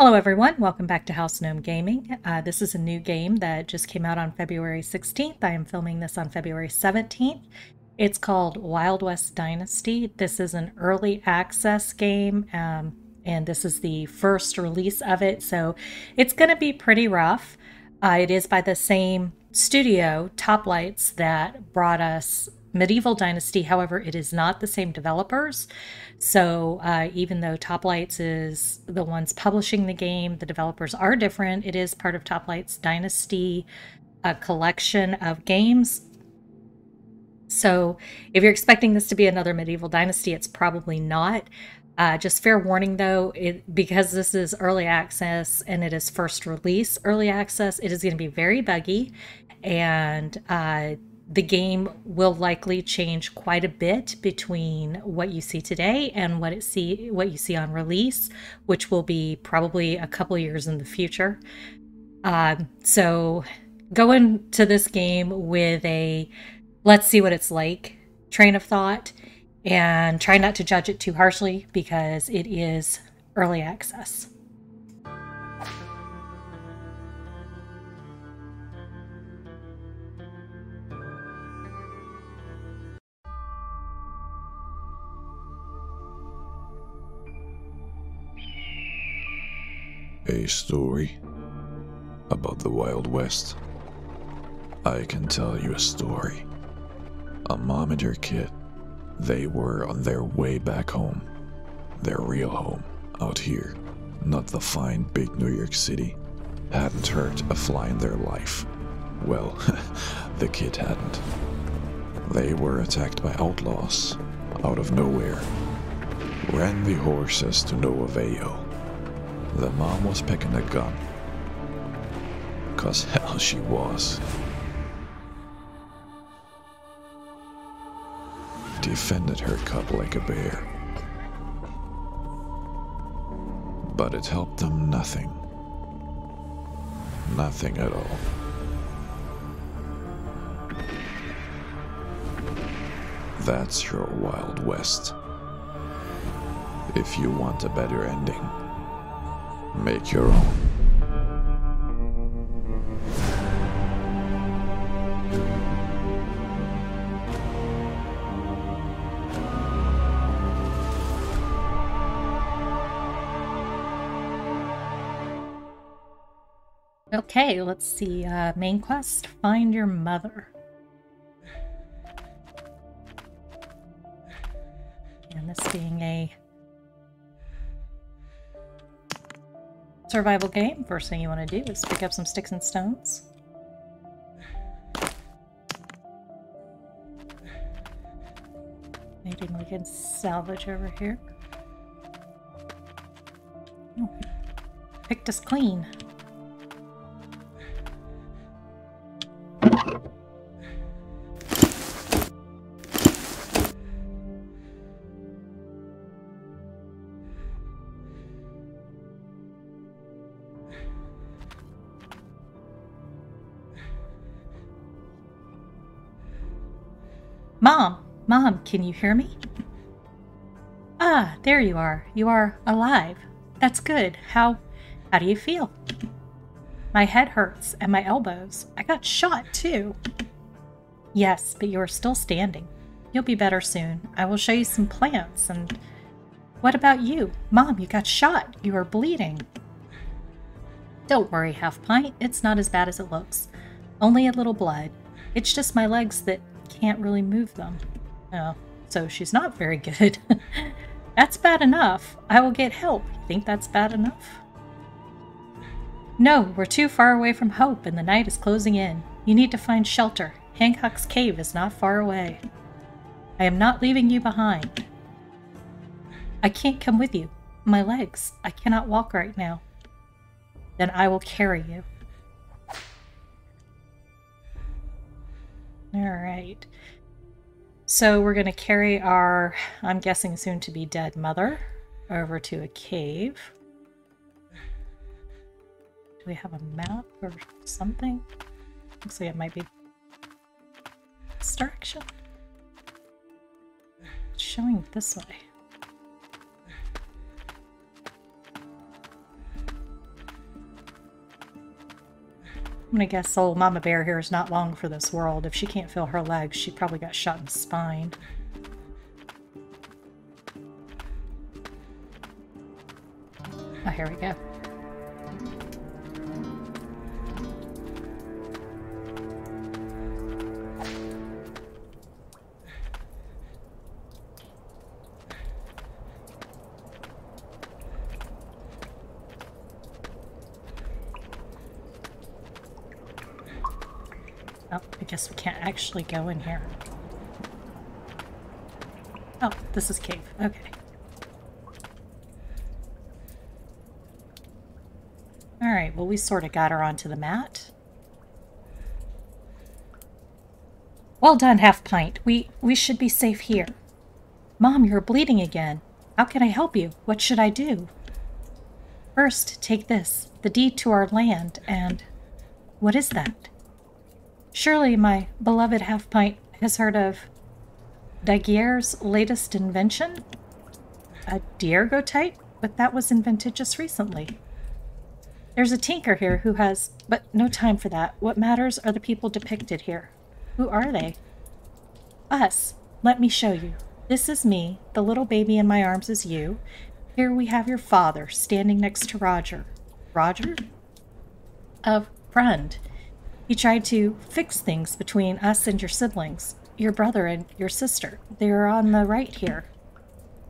Hello everyone, welcome back to House Gnome Gaming. This is a new game that just came out on February 16th. I am filming this on February 17th. It's called West Dynasty. This is an early access game, and this is the first release of it, so it's going to be pretty rough. It is by the same studio, Top Lights, that brought us Medieval Dynasty. However, it is not the same developers. So even though Top Lights is the ones publishing the game, the developers are different. It is part of Top Lights Dynasty, a collection of games. So if you're expecting this to be another Medieval Dynasty, it's probably not. Just fair warning though, because this is early access and it is first release early access, it is going to be very buggy, and the game will likely change quite a bit between what you see today and what you see on release, which will be probably a couple years in the future. So go into this game with a let's see what it's like train of thought, and try not to judge it too harshly because it is early access. A story about the Wild West. I can tell you a story. A mom and her kid, they were on their way back home. Their real home, out here. Not the fine big New York City. Hadn't hurt a fly in their life. Well, the kid hadn't. They were attacked by outlaws, out of nowhere. Ran the horses to no avail. The mom was picking a gun. 'Cause hell she was. Defended her cub like a bear. But it helped them nothing. Nothing at all. That's your Wild West. If you want a better ending, make your own. Okay, let's see. Main quest, find your mother. And this being a survival game, first thing you want to do is pick up some sticks and stones. Anything we can salvage over here? Oh, picked us clean. Mom, can you hear me? Ah, there you are. You are alive. That's good. How do you feel? My head hurts and my elbows. I got shot too. Yes, but you are still standing. You'll be better soon. I will show you some plants. And what about you? Mom, you got shot. You are bleeding. Don't worry, Half Pint. It's not as bad as it looks. Only a little blood. It's just my legs that can't really move them. Oh, so she's not very good. That's bad enough. I will get help. You think that's bad enough? No, we're too far away from Hope and the night is closing in. You need to find shelter. Hancock's cave is not far away. I am not leaving you behind. I can't come with you. My legs. I cannot walk right now. Then I will carry you. Alright. So we're going to carry our, I'm guessing soon to be dead mother, over to a cave. Do we have a map or something? Looks like it might be this direction. It's showing this way. I'm gonna guess old Mama Bear here is not long for this world. If she can't feel her legs, she probably got shot in the spine. Oh, here we go. Oh, I guess we can't actually go in here. Oh, this is cave. Okay. Alright, well we sort of got her onto the mat. Well done, Half Pint. We should be safe here. Mom, you're bleeding again. How can I help you? What should I do? First, take this, the deed to our land, and... What is that? Surely my beloved Half Pint has heard of Daguerre's latest invention? A daguerreotype? But that was invented just recently. There's a tinker here who has... But no time for that. What matters are the people depicted here. Who are they? Us. Let me show you. This is me. The little baby in my arms is you. Here we have your father, standing next to Roger. Roger? A friend. He tried to fix things between us and your siblings. Your brother and your sister. They are on the right here.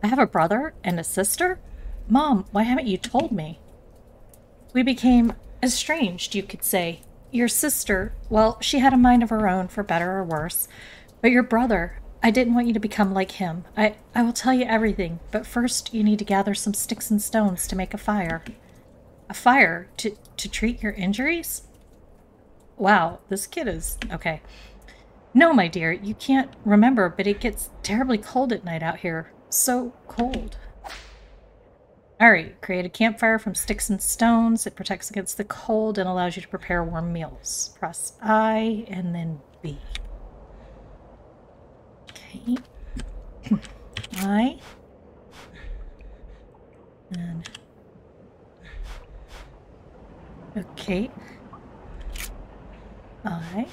I have a brother and a sister? Mom, why haven't you told me? We became estranged, you could say. Your sister, well, she had a mind of her own, for better or worse. But your brother, I didn't want you to become like him. I will tell you everything, but first you need to gather some sticks and stones to make a fire. A fire? To treat your injuries? Wow, this kid is... Okay. No, my dear, you can't remember, but it gets terribly cold at night out here. So cold. Alright, create a campfire from sticks and stones. It protects against the cold and allows you to prepare warm meals. Press I and then B. Okay. I. And... Okay. I.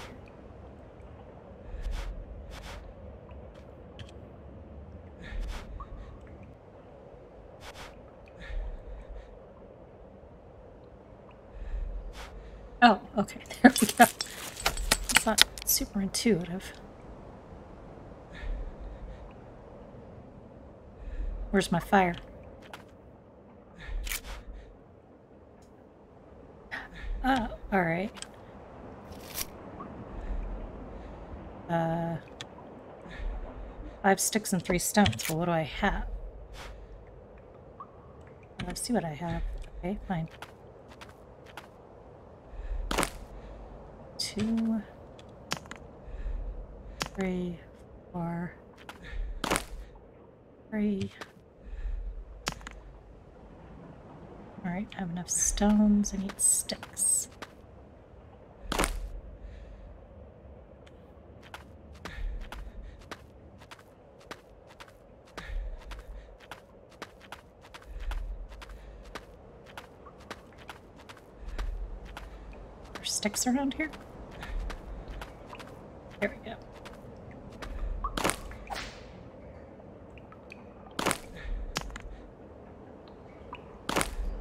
Oh, okay, there we go. It's not super intuitive. Where's my fire? Oh, alright. 5 sticks and 3 stones. Well, what do I have? Let's see what I have. Okay, fine. 2, 3, 4, 3. Alright, I have enough stones. I need sticks. There's sticks around here? There we go.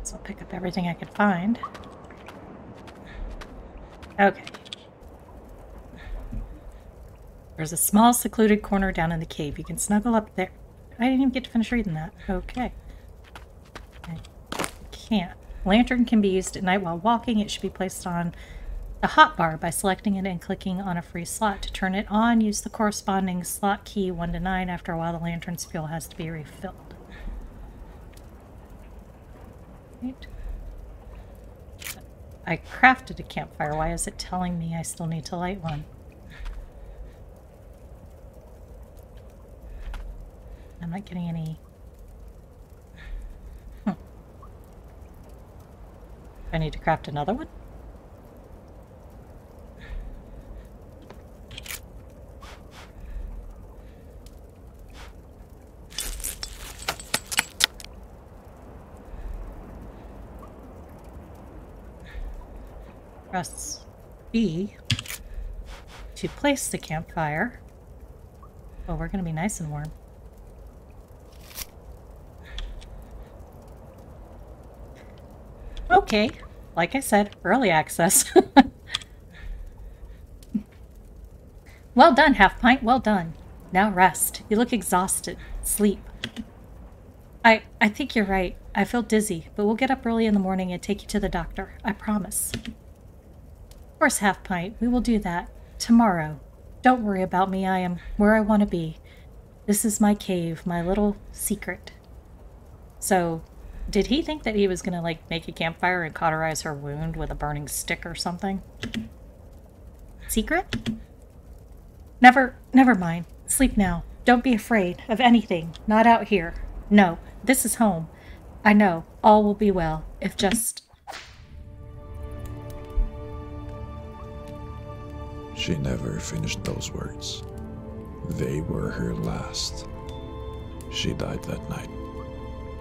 So I'll pick up everything I can find. Okay. There's a small secluded corner down in the cave. You can snuggle up there. I didn't even get to finish reading that. Okay. I can't. Lantern can be used at night while walking. It should be placed on the hotbar by selecting it and clicking on a free slot. To turn it on, use the corresponding slot key 1 to 9. After a while, the lantern's fuel has to be refilled. Right. I crafted a campfire. Why is it telling me I still need to light one? I'm not getting any... I need to craft another one? Press be to place the campfire. Well, we're going to be nice and warm. Okay, like I said, early access. Well done, Half Pint, well done. Now rest. You look exhausted. Sleep. I think you're right. I feel dizzy, but we'll get up early in the morning and take you to the doctor. I promise. Of course, Half Pint. We will do that. Tomorrow. Don't worry about me. I am where I want to be. This is my cave, my little secret. So, did he think that he was going to, like, make a campfire and cauterize her wound with a burning stick or something? Secret? Never mind. Sleep now. Don't be afraid of anything. Not out here. No, this is home. I know. All will be well. If just... She never finished those words. They were her last. She died that night,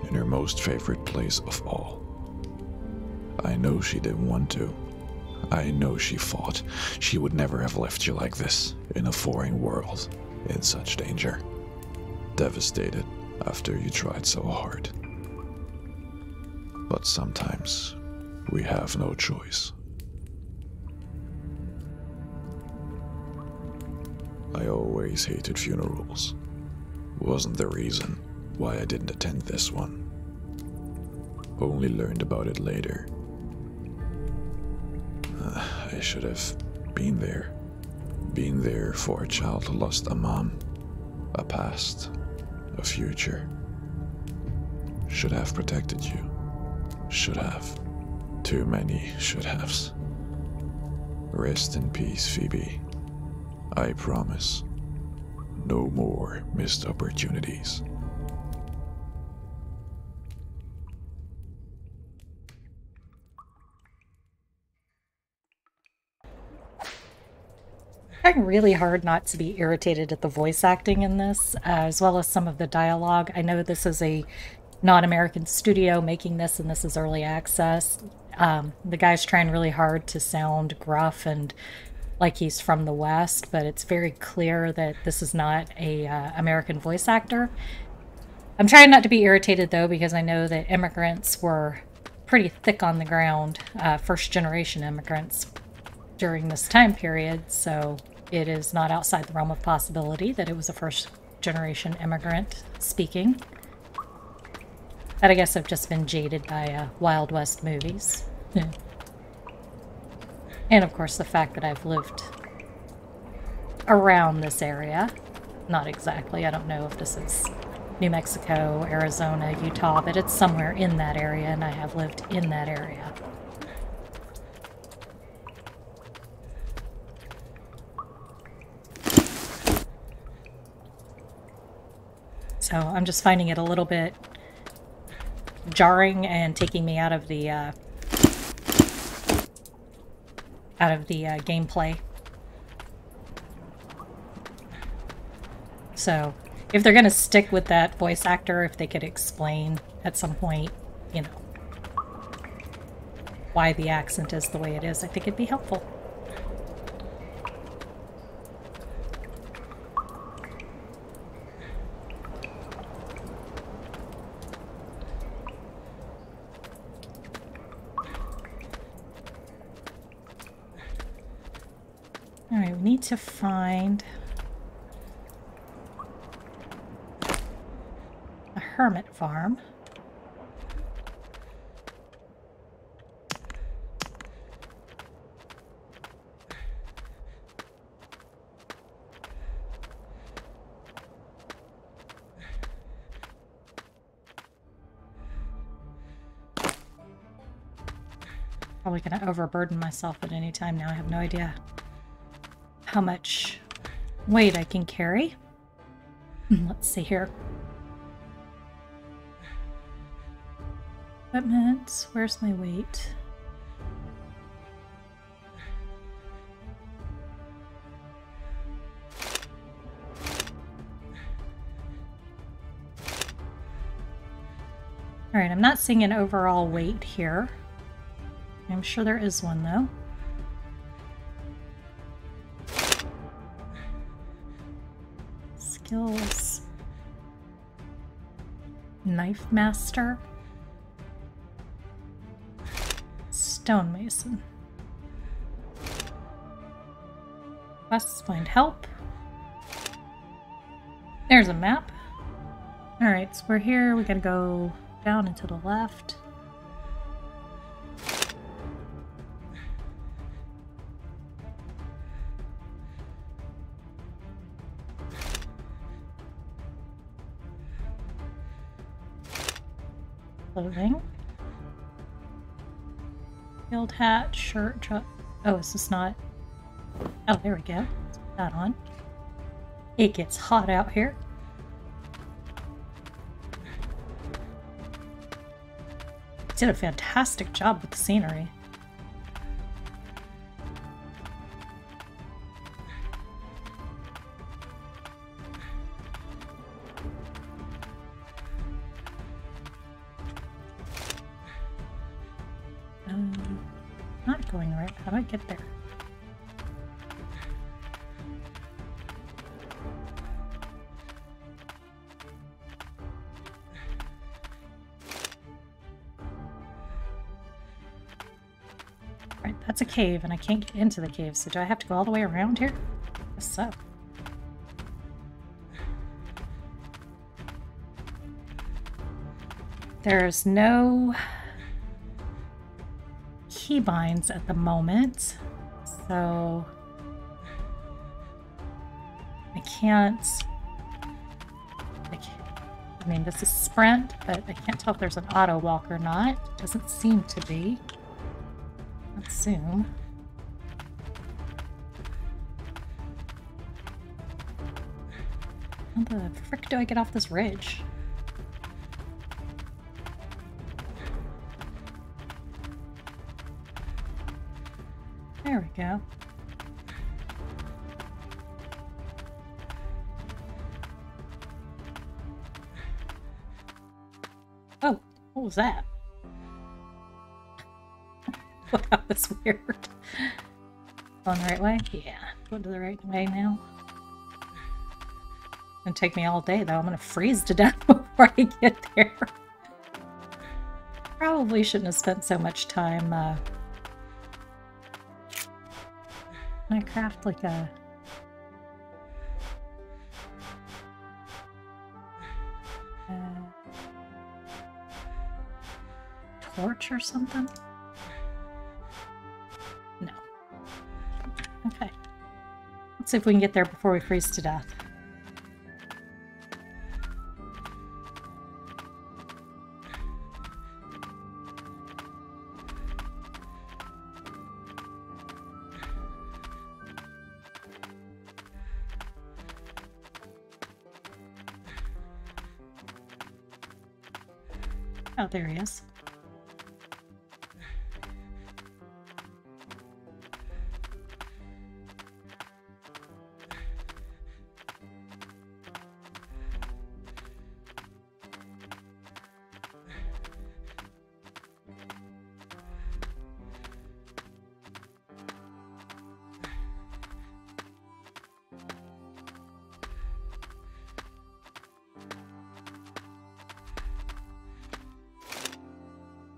in her most favorite place of all. I know she didn't want to. I know she fought. She would never have left you like this, in a foreign world, in such danger. Devastated after you tried so hard. But sometimes, we have no choice. I always hated funerals. Wasn't the reason why I didn't attend this one. Only learned about it later. I should have been there. Been there for a child who lost a mom, a past, a future. Should have protected you. Should have. Too many should haves. Rest in peace, Phoebe. I promise. No more missed opportunities. Trying really hard not to be irritated at the voice acting in this, as well as some of the dialogue. I know this is a non-American studio making this, and this is early access. The guy's trying really hard to sound gruff and like he's from the West, but it's very clear that this is not a American voice actor. I'm trying not to be irritated, though, because I know that immigrants were pretty thick on the ground, first-generation immigrants, during this time period, so it is not outside the realm of possibility that it was a first-generation immigrant speaking. But I guess I've just been jaded by Wild West movies. And, of course, the fact that I've lived around this area. Not exactly. I don't know if this is New Mexico, Arizona, Utah, but it's somewhere in that area, and I have lived in that area. So I'm just finding it a little bit jarring and taking me out of the gameplay. So if they're going to stick with that voice actor, if they could explain at some point, you know, why the accent is the way it is, I think it'd be helpful. Alright, we need to find a hermit farm. Probably going to overburden myself at any time now. I have no idea how much weight I can carry. Let's see here. Equipment. Where's my weight? Alright, I'm not seeing an overall weight here. I'm sure there is one, though. skills. Knife master. Stonemason. Quests, find help. There's a map. Alright, so we're here. We gotta go down and to the left. Clothing. Field hat, shirt, oh, is this not? Oh, there we go. Let's put that on. It gets hot out here. Did a fantastic job with the scenery. Not going right. How do I get there? Right, that's a cave, and I can't get into the cave, so do I have to go all the way around here? I guess so. There's no keybinds at the moment, so I can't. I mean, this is sprint, but I can't tell if there's an auto walk or not. Doesn't seem to be. Let's zoom. How the frick do I get off this ridge? There we go. Oh, what was that? Well, that was weird. Going the right way? Yeah, going to the right way now. It's gonna take me all day though. I'm gonna freeze to death before I get there. Probably shouldn't have spent so much time. Can I craft like a torch or something? No. Okay. Let's see if we can get there before we freeze to death. Oh, there he is.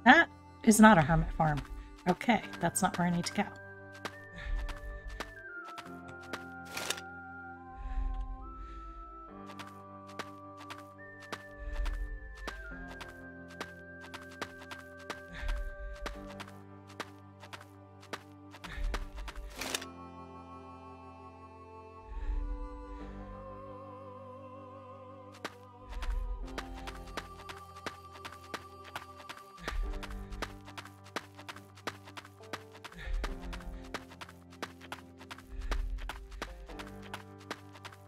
That is not a hermit farm. Okay, that's not where I need to go.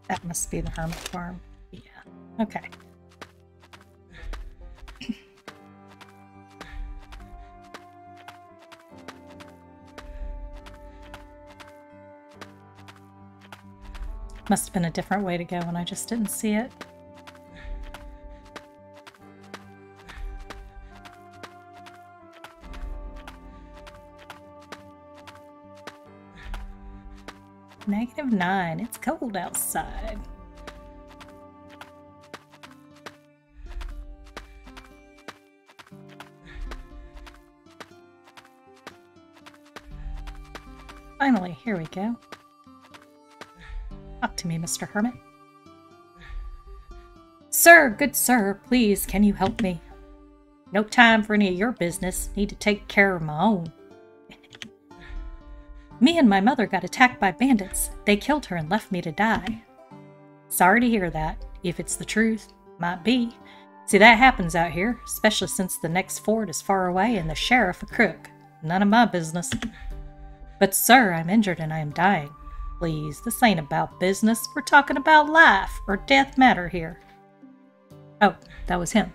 That must be the hermit farm. Yeah. Okay. Must have been a different way to go and I just didn't see it. -9. It's cold outside. Finally, here we go. Talk to me, Mr. Hermit. Sir, good sir, please, can you help me? No time for any of your business. Need to take care of my own. Me and my mother got attacked by bandits. They killed her and left me to die. Sorry to hear that. If it's the truth, might be. See, that happens out here, especially since the next fort is far away and the sheriff a crook. None of my business. But sir, I'm injured and I am dying. Please, this ain't about business. We're talking about life or death matter here. Oh, that was him.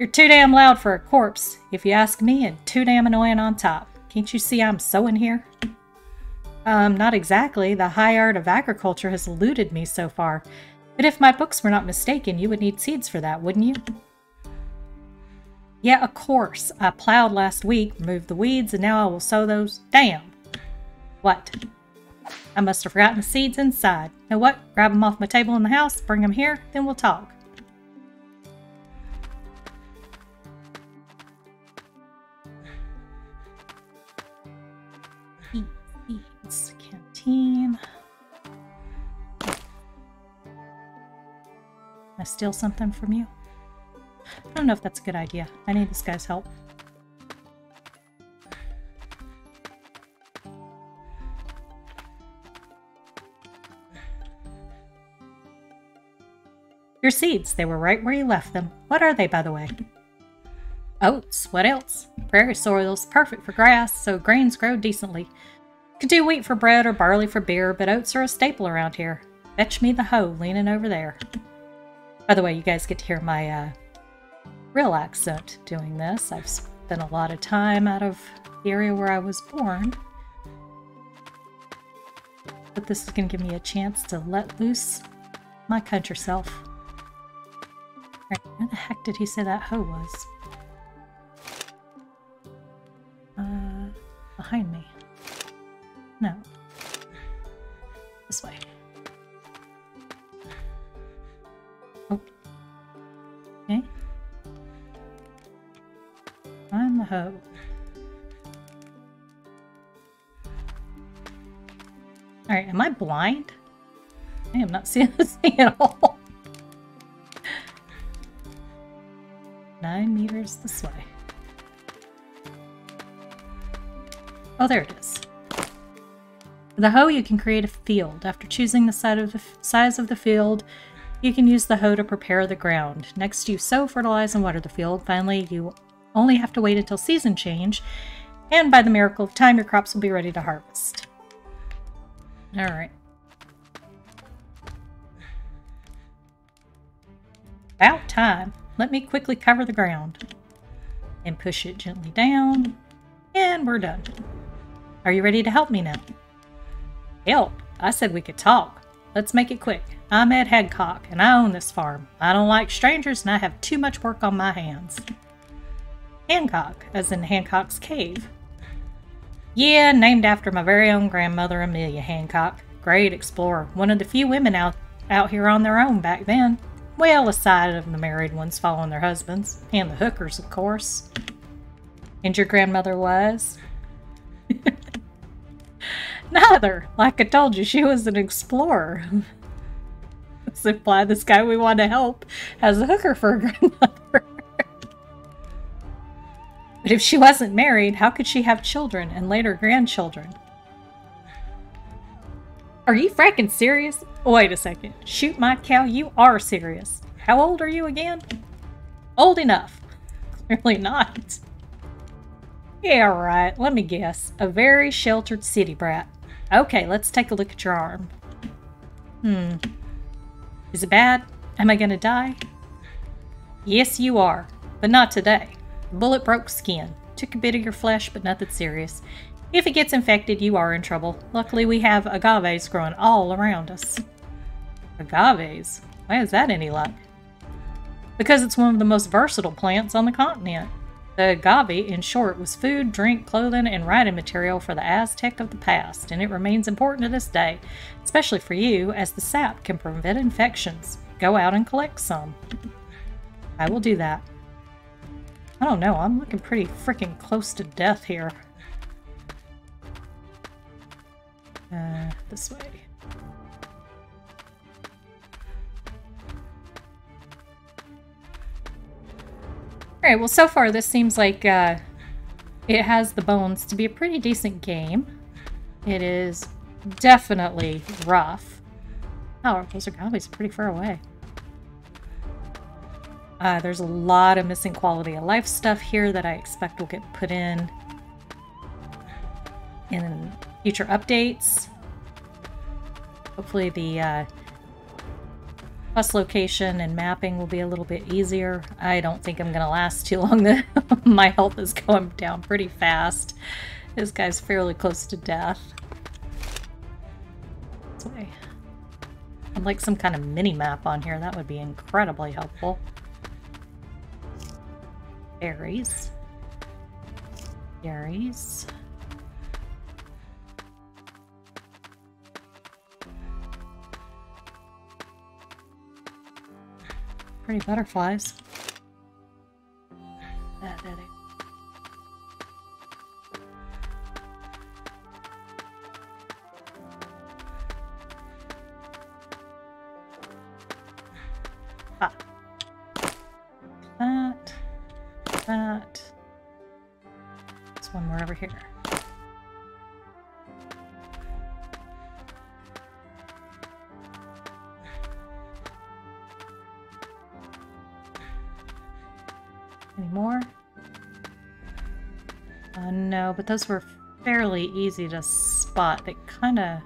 You're too damn loud for a corpse, if you ask me, and too damn annoying on top. Can't you see I'm sewing here? Not exactly. The high art of agriculture has eluded me so far. But if my books were not mistaken, you would need seeds for that, wouldn't you? Yeah, of course. I plowed last week, removed the weeds, and now I will sow those. Damn! What? I must have forgotten the seeds inside. Know what? Grab them off my table in the house, bring them here, then we'll talk. Seeds, canteen. Can I steal something from you? I don't know if that's a good idea. I need this guy's help. Your seeds, they were right where you left them. What are they, by the way? Oats, what else? Prairie soil's perfect for grass, so grains grow decently. Could do wheat for bread or barley for beer, but oats are a staple around here. Fetch me the hoe leaning over there. By the way, you guys get to hear my real accent doing this. I've spent a lot of time out of the area where I was born. But this is going to give me a chance to let loose my country self. Where the heck did he say that hoe was? Behind me. No. This way. Oh. Okay. Find the hoe. Alright, am I blind? I am not seeing this thing at all. 9 meters this way. Oh, there it is. With the hoe, you can create a field. After choosing the size of the field, you can use the hoe to prepare the ground. Next, you sow, fertilize, and water the field. Finally, you only have to wait until season change, and by the miracle of time, your crops will be ready to harvest. Alright. About time. Let me quickly cover the ground. And push it gently down. And we're done. Are you ready to help me now? Help? I said we could talk. Let's make it quick. I'm Ed Hancock, and I own this farm. I don't like strangers, and I have too much work on my hands. Hancock, as in Hancock's Cave. Yeah, named after my very own grandmother, Amelia Hancock. Great explorer. One of the few women out here on their own back then. Well, aside of the married ones following their husbands. And the hookers, of course. And your grandmother was? Neither. Like I told you, she was an explorer. Let's imply this guy we want to help has a hooker for a grandmother. But if she wasn't married, how could she have children and later grandchildren? Are you fracking serious? Wait a second. Shoot my cow, you are serious. How old are you again? Old enough. Clearly not. Yeah, right. Let me guess. A very sheltered city brat. Okay, let's take a look at your arm. Is it bad? Am I gonna die? Yes, you are. But not today. The bullet broke skin. Took a bit of your flesh, but nothing serious. If it gets infected, you are in trouble. Luckily, we have agaves growing all around us. Agaves? Why is that any luck? Because it's one of the most versatile plants on the continent. The agave, in short, was food, drink, clothing, and writing material for the Aztec of the past, and it remains important to this day, especially for you, as the sap can prevent infections. Go out and collect some. I will do that. I don't know, I'm looking pretty freaking close to death here. This way. Alright, well so far this seems like it has the bones to be a pretty decent game. It is definitely rough. Oh, those are always pretty far away. There's a lot of missing quality of life stuff here that I expect will get put in future updates. Hopefully the bus location and mapping will be a little bit easier. I don't think I'm gonna last too long. My health is going down pretty fast. This guy's fairly close to death. This way. I'd like some kind of mini-map on here. That would be incredibly helpful. Berries. Berries. Pretty butterflies. That. That. There's one more over here. Any more? No, but those were fairly easy to spot. They kind of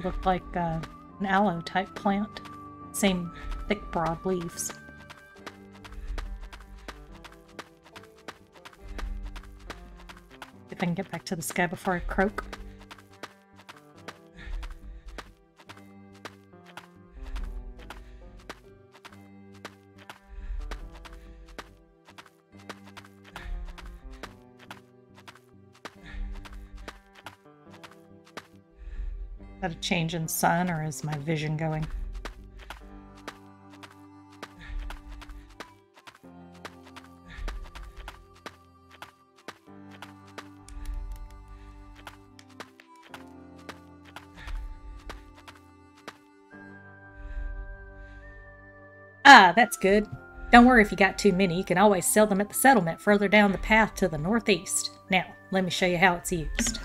look like an aloe type plant. Same thick, broad leaves. If I can get back to the sky before I croak. Is that a change in sun, or is my vision going? Ah, that's good. Don't worry if you got too many. You can always sell them at the settlement further down the path to the northeast. Now, let me show you how it's used.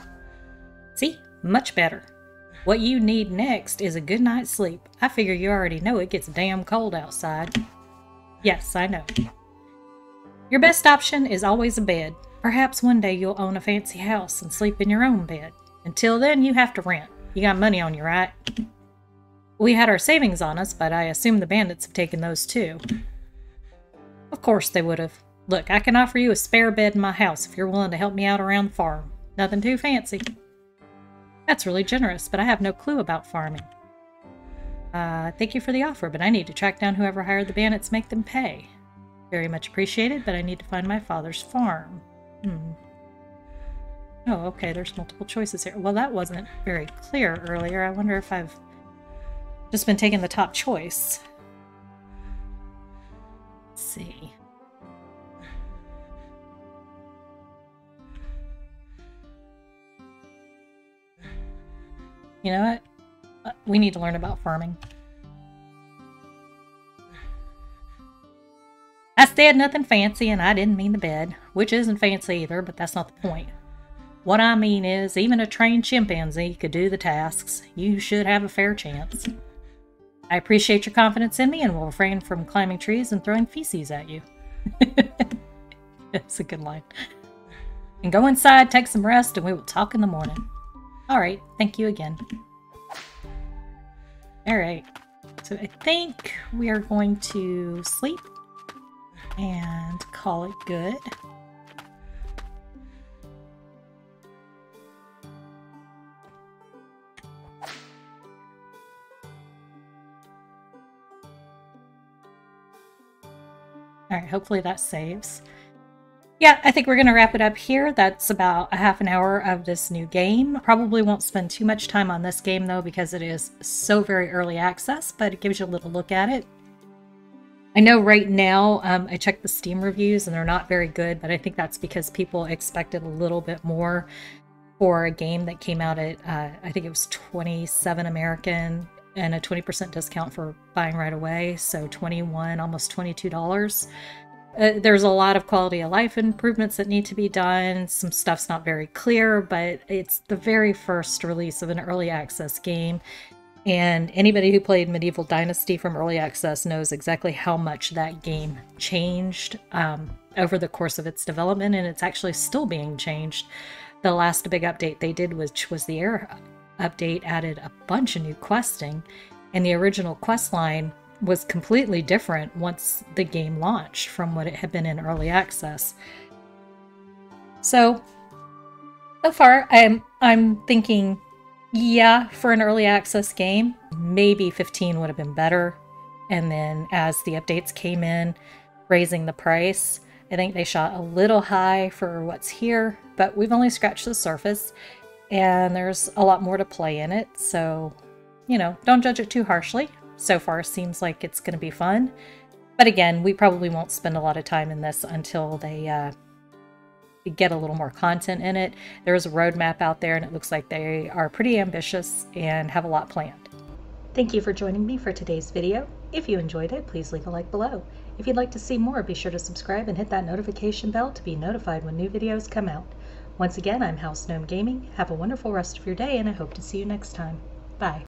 See? Much better. What you need next is a good night's sleep. I figure you already know it gets damn cold outside. Yes, I know. Your best option is always a bed. Perhaps one day you'll own a fancy house and sleep in your own bed. Until then, you have to rent. You got money on you, right? We had our savings on us, but I assume the bandits have taken those too. Of course they would have. Look, I can offer you a spare bed in my house if you're willing to help me out around the farm. Nothing too fancy. That's really generous, but I have no clue about farming. Thank you for the offer, but I need to track down whoever hired the bandits, make them pay. Very much appreciated, but I need to find my father's farm. Oh, okay, there's multiple choices here. Well, that wasn't very clear earlier. I wonder if I've just been taking the top choice. Let's see. You know what? We need to learn about farming. I said nothing fancy, and I didn't mean the bed, which isn't fancy either, but that's not the point. What I mean is, even a trained chimpanzee could do the tasks. You should have a fair chance. I appreciate your confidence in me and will refrain from climbing trees and throwing feces at you. That's a good line. And go inside, take some rest, and we will talk in the morning. Alright, thank you again. Alright, so I think we are going to sleep and call it good. Alright, hopefully that saves. Yeah, I think we're going to wrap it up here. That's about a half an hour of this new game. Probably won't spend too much time on this game, though, because it is so very early access, but it gives you a little look at it. I know right now, I checked the Steam reviews, and they're not very good, but I think that's because people expected a little bit more. for a game that came out at, I think it was 27 American and a 20% discount for buying right away. So 21, almost $22. There's a lot of quality of life improvements that need to be done. Some stuff's not very clear, but it's the very first release of an early access game. And anybody who played Medieval Dynasty from early access knows exactly how much that game changed over the course of its development, and it's actually still being changed. The last big update they did, which was the Air update, added a bunch of new questing, and the original quest line was completely different once the game launched from what it had been in early access. So far, I'm thinking, yeah, for an early access game, maybe 15 would have been better. And then as the updates came in, raising the price, I think they shot a little high for what's here, but we've only scratched the surface and there's a lot more to play in it. So, you know, don't judge it too harshly. So far, seems like it's going to be fun. But again, we probably won't spend a lot of time in this until they get a little more content in it. There's a roadmap out there and it looks like they are pretty ambitious and have a lot planned. Thank you for joining me for today's video. If you enjoyed it, please leave a like below. If you'd like to see more, be sure to subscribe and hit that notification bell to be notified when new videos come out. Once again, I'm House Gnome Gaming. Have a wonderful rest of your day and I hope to see you next time. Bye.